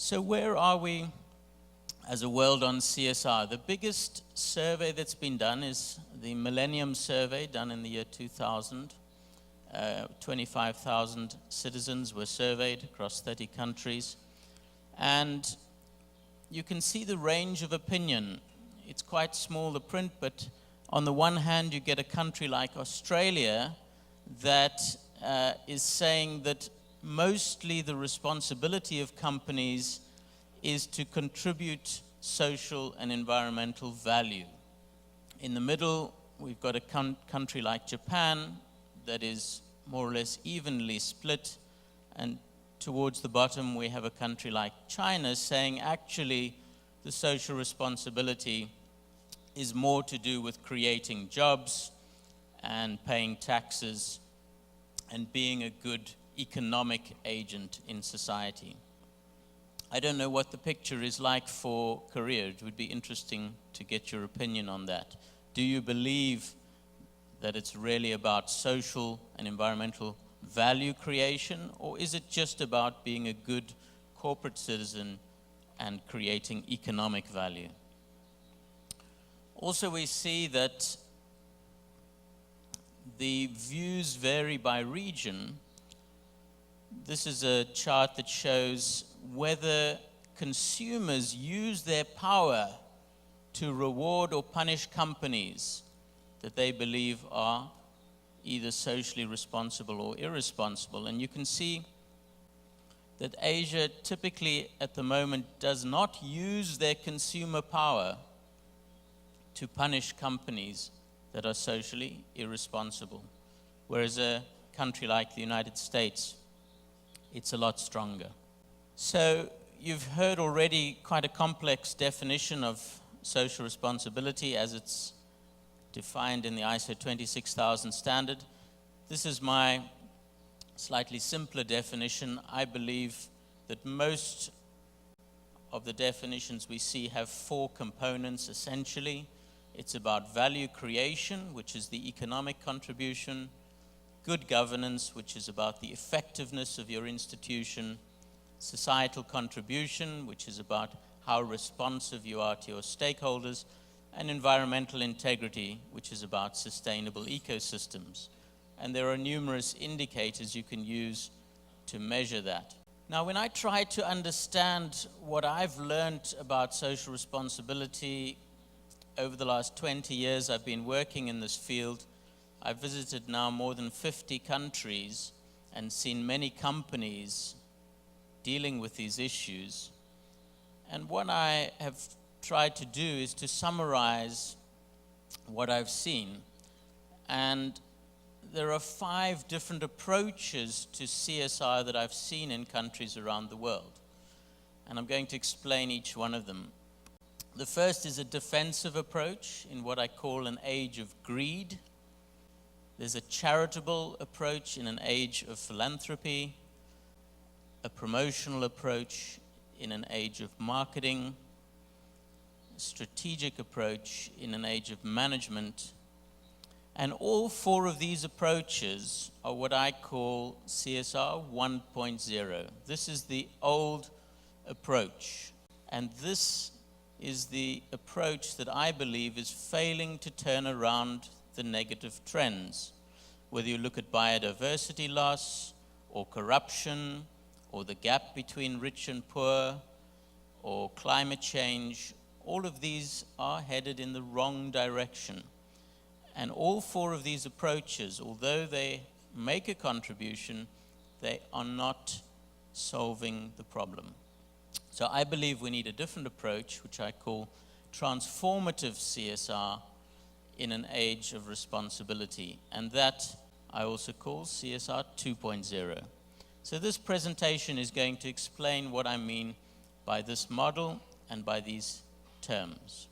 So where are we as a world on CSR? The biggest survey that's been done is the Millennium Survey, done in the year 2000. 25,000 citizens were surveyed across 30 countries. And you can see the range of opinion. It's quite small, the print, but on the one hand, you get a country like Australia that is saying that mostly the responsibility of companies is to contribute social and environmental value. In the middle, we've got a country like Japan that is more or less evenly split, and towards the bottom we have a country like China saying actually the social responsibility is more to do with creating jobs and paying taxes and being a good economic agent in society. I don't know what the picture is like for Korea. It would be interesting to get your opinion on that. Do you believe that it's really about social and environmental value creation, or is it just about being a good corporate citizen and creating economic value? Also, we see that the views vary by region. This is a chart that shows whether consumers use their power to reward or punish companies that they believe are either socially responsible or irresponsible. And you can see that Asia typically at the moment does not use their consumer power to punish companies that are socially irresponsible, whereas a country like the United States, it's a lot stronger. So you've heard already quite a complex definition of social responsibility as it's defined in the ISO 26000 standard. This is my slightly simpler definition. I believe that most of the definitions we see have four components essentially. It's about value creation, which is the economic contribution, good governance, which is about the effectiveness of your institution, societal contribution, which is about how responsive you are to your stakeholders, and environmental integrity, which is about sustainable ecosystems. And there are numerous indicators you can use to measure that. Now, when I try to understand what I've learned about social responsibility over the last 20 years I've been working in this field, I've visited now more than 50 countries and seen many companies dealing with these issues. And what I have tried to do is to summarize what I've seen. And there are 5 different approaches to CSR that I've seen in countries around the world. And I'm going to explain each one of them. The first is a defensive approach in what I call an age of greed. There's a charitable approach in an age of philanthropy, a promotional approach in an age of marketing, a strategic approach in an age of management. And all 4 of these approaches are what I call CSR 1.0. This is the old approach. And this is the approach that I believe is failing to turn around the negative trends. Whether you look at biodiversity loss, or corruption, or the gap between rich and poor, or climate change, all of these are headed in the wrong direction. And all 4 of these approaches, although they make a contribution, they are not solving the problem. So I believe we need a different approach, which I call transformative CSR in an age of responsibility. And that I also call CSR 2.0. So this presentation is going to explain what I mean by this model and by these terms.